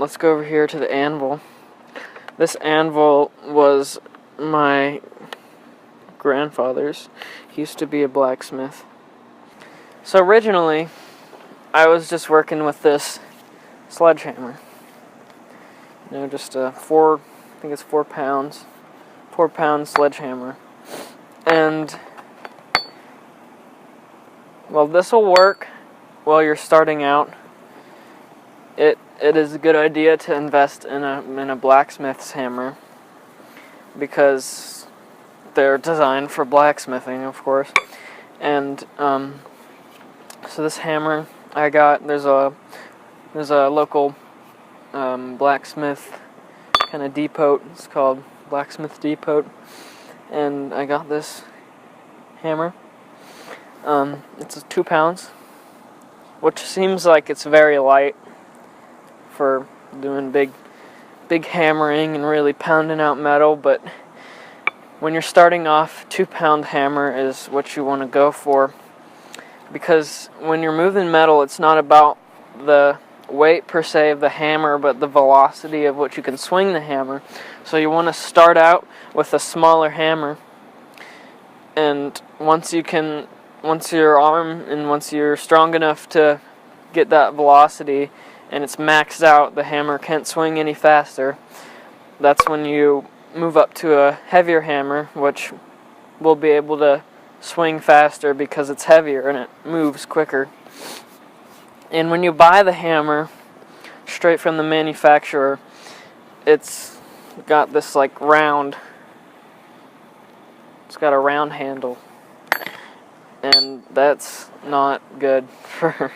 let's go over here to the anvil. This anvil was my grandfather's. He used to be a blacksmith. So originally, I was just working with this sledgehammer. Just a I think it's 4 pounds, 4-pound sledgehammer. And, well, this will work while you're starting out. It is a good idea to invest in a blacksmith's hammer, because they're designed for blacksmithing, of course. And so this hammer I got, there's a local blacksmith kind of depot. It's called Blacksmith Depot, and I got this hammer. It's 2 pounds, which seems like it's very light for doing big hammering and really pounding out metal, but when you're starting off, 2-pound hammer is what you want to go for, because when you're moving metal, it's not about the weight per se of the hammer, but the velocity of what you can swing the hammer. So you want to start out with a smaller hammer, and once your arm and once you're strong enough to get that velocity and it's maxed out, the hammer can't swing any faster, that's when you move up to a heavier hammer, which will be able to swing faster because it's heavier and it moves quicker. And when you buy the hammer straight from the manufacturer, it's got this like round, it's got a round handle, and that's not good for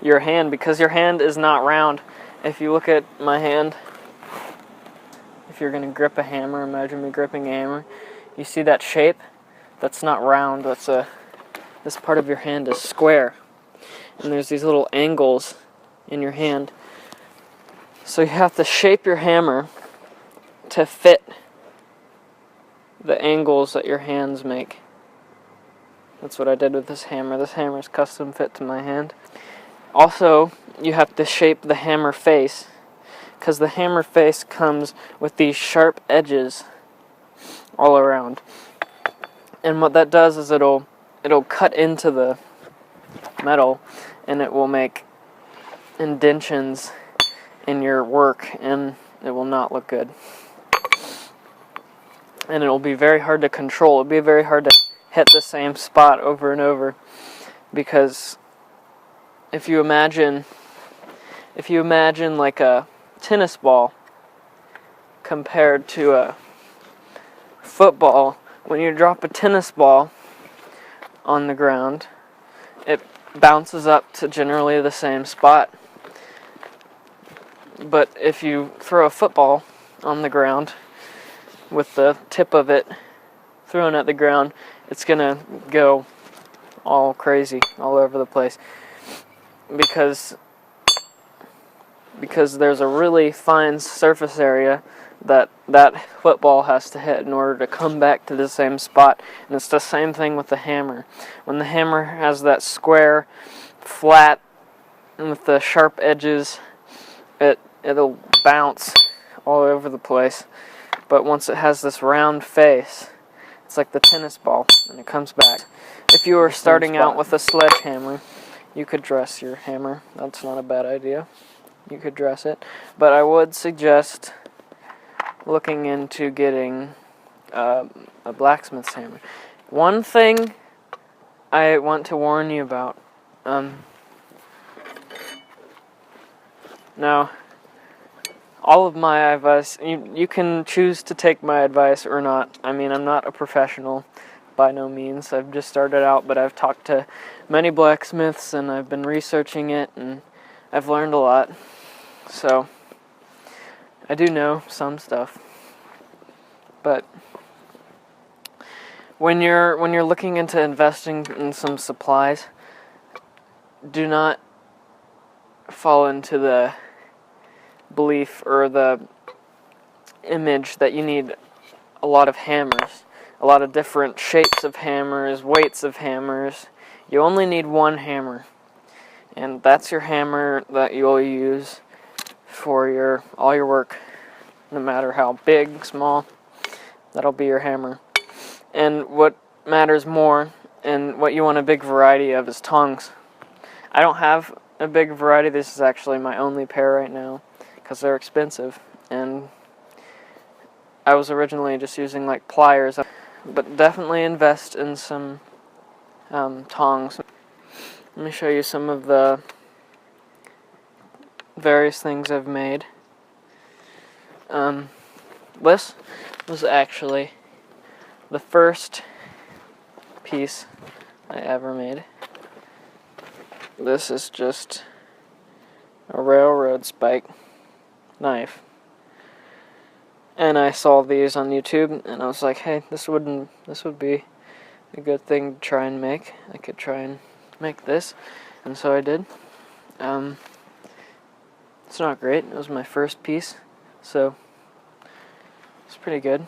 your hand, because your hand is not round. If you look at my hand, if you're going to grip a hammer, imagine me gripping a hammer, you see that shape? That's not round. This part of your hand is square, and there's these little angles in your hand. So you have to shape your hammer to fit the angles that your hands make. That's what I did with this hammer. This hammer is custom fit to my hand. Also, you have to shape the hammer face, because the hammer face comes with these sharp edges all around. And what that does is it'll cut into the metal, and it will make indentions in your work, and it will not look good. And it'll be very hard to control. It'll be very hard to hit the same spot over and over, because if you imagine like a tennis ball compared to a football, when you drop a tennis ball on the ground, it bounces up to generally the same spot. But if you throw a football on the ground with the tip of it thrown at the ground, it's gonna go all crazy all over the place, because there's a really fine surface area that football has to hit in order to come back to the same spot. And it's the same thing with the hammer. When the hammer has that square, flat, and with the sharp edges, it'll bounce all over the place. But once it has this round face, it's like the tennis ball, and it comes back. If you were starting out with a sledgehammer, you could dress your hammer. That's not a bad idea. You could dress it. But I would suggest looking into getting a blacksmith's hammer. One thing I want to warn you about. Now, all of my advice, you can choose to take my advice or not. I mean, I'm not a professional by no means. I've just started out, but I've talked to many blacksmiths, and I've been researching it, and I've learned a lot. So I do know some stuff. But when you're looking into investing in some supplies, do not fall into the belief or the image that you need a lot of hammers, a lot of different shapes of hammers, weights of hammers. You only need one hammer, and that's your hammer that you'll use for all your work, no matter how big, small. That'll be your hammer. And what matters more and what you want a big variety of is tongs. I don't have a big variety. This is actually my only pair right now because they're expensive, and I was originally just using like pliers, but definitely invest in some tongs. Let me show you some of the various things I've made. This was actually the first piece I ever made. This is just a railroad spike knife. And I saw these on YouTube and I was like, hey, this would be a good thing to try and make. I could try and make this. And so I did. It's not great. It was my first piece, so it's pretty good.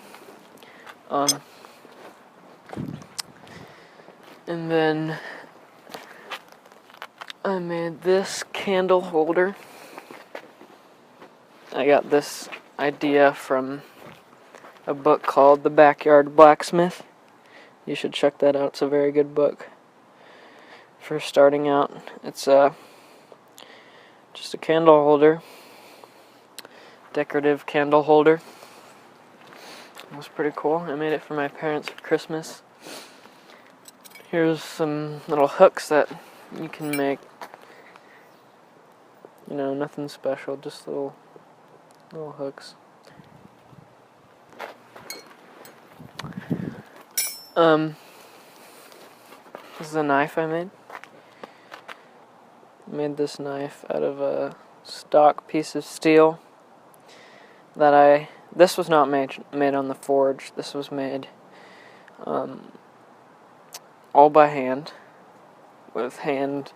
And then I made this candle holder. I got this idea from a book called The Backyard Blacksmith. You should check that out. It's a very good book for starting out. It's just a candle holder, decorative candle holder. It was pretty cool. I made it for my parents for Christmas. Here's some little hooks that you can make. You know, nothing special, just little hooks. This is a knife I made. I made this knife out of a stock piece of steel that this was not made on the forge. This was made all by hand, with hand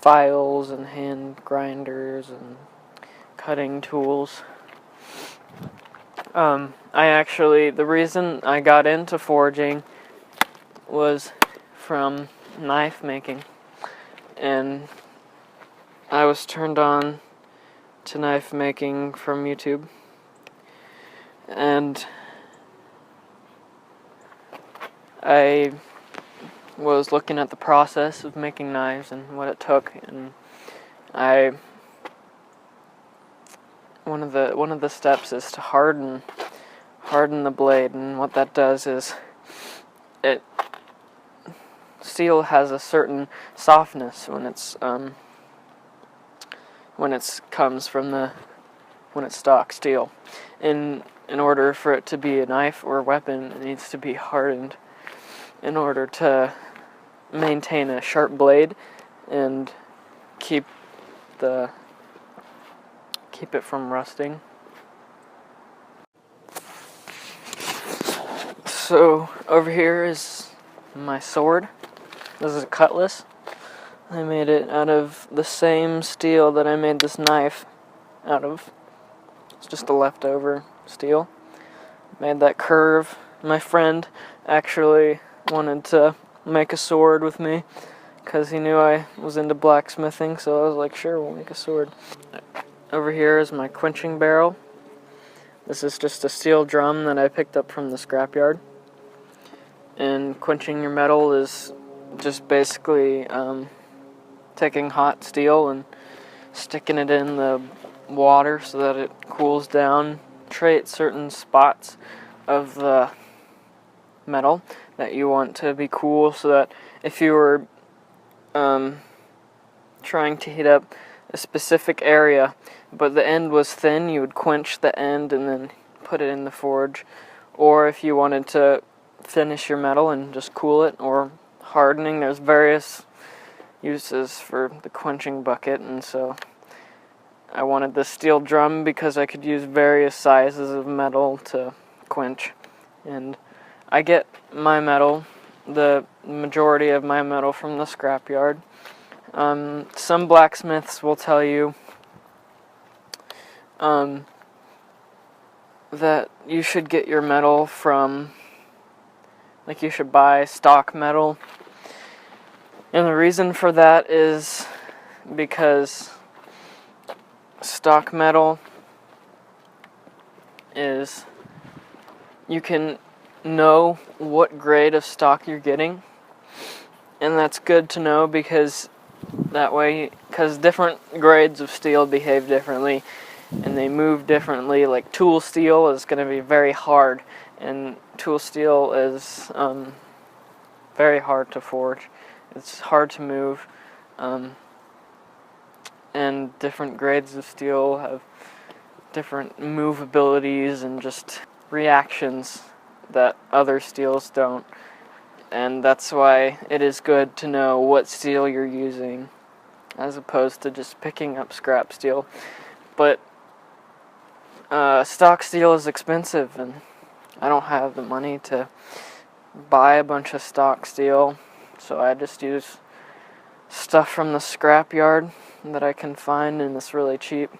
files and hand grinders and cutting tools. The reason I got into forging was from knife making, and I was turned on to knife making from YouTube, and I was looking at the process of making knives and what it took, and one of the steps is to harden the blade, and what that does is steel has a certain softness when it's stock steel. In order for it to be a knife or a weapon, it needs to be hardened in order to maintain a sharp blade and keep it from rusting. So over here is my sword. This is a cutlass. I made it out of the same steel that I made this knife out of. It's just a leftover steel. Made that curve. My friend actually wanted to make a sword with me because he knew I was into blacksmithing, so I was like, sure, we'll make a sword. Over here is my quenching barrel. This is just a steel drum that I picked up from the scrapyard. And quenching your metal is just basically taking hot steel and sticking it in the water so that it cools down, create certain spots of the metal that you want to be cool, so that if you were trying to heat up a specific area but the end was thin, you would quench the end and then put it in the forge. Or if you wanted to finish your metal and just cool it, or hardening, there's various uses for the quenching bucket, and so I wanted the steel drum because I could use various sizes of metal to quench. And I get my metal, the majority of my metal, from the scrapyard. Some blacksmiths will tell you that you should get your metal from, like, you should buy stock metal. And the reason for that is because stock metal is you can know what grade of stock you're getting, and that's good to know because different grades of steel behave differently and they move differently. Like tool steel is going to be very hard, and tool steel is very hard to forge. It's hard to move, and different grades of steel have different movabilities and just reactions that other steels don't. And that's why it is good to know what steel you're using as opposed to just picking up scrap steel. But stock steel is expensive, and I don't have the money to buy a bunch of stock steel, so I just use stuff from the scrap yard that I can find, and it's really cheap.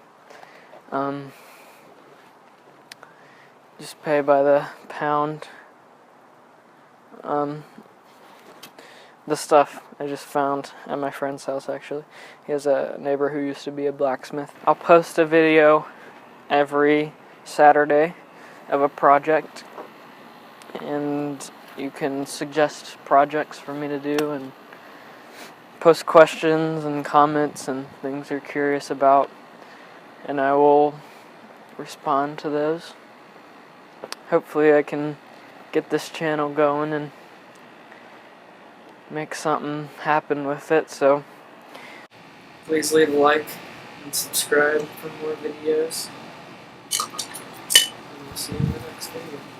Just pay by the pound. The stuff I just found at my friend's house, actually. He has a neighbor who used to be a blacksmith. I'll post a video every Saturday of a project, and you can suggest projects for me to do and post questions and comments and things you're curious about, and I will respond to those. Hopefully I can get this channel going and make something happen with it, so please leave a like and subscribe for more videos, and I'll see you in the next video.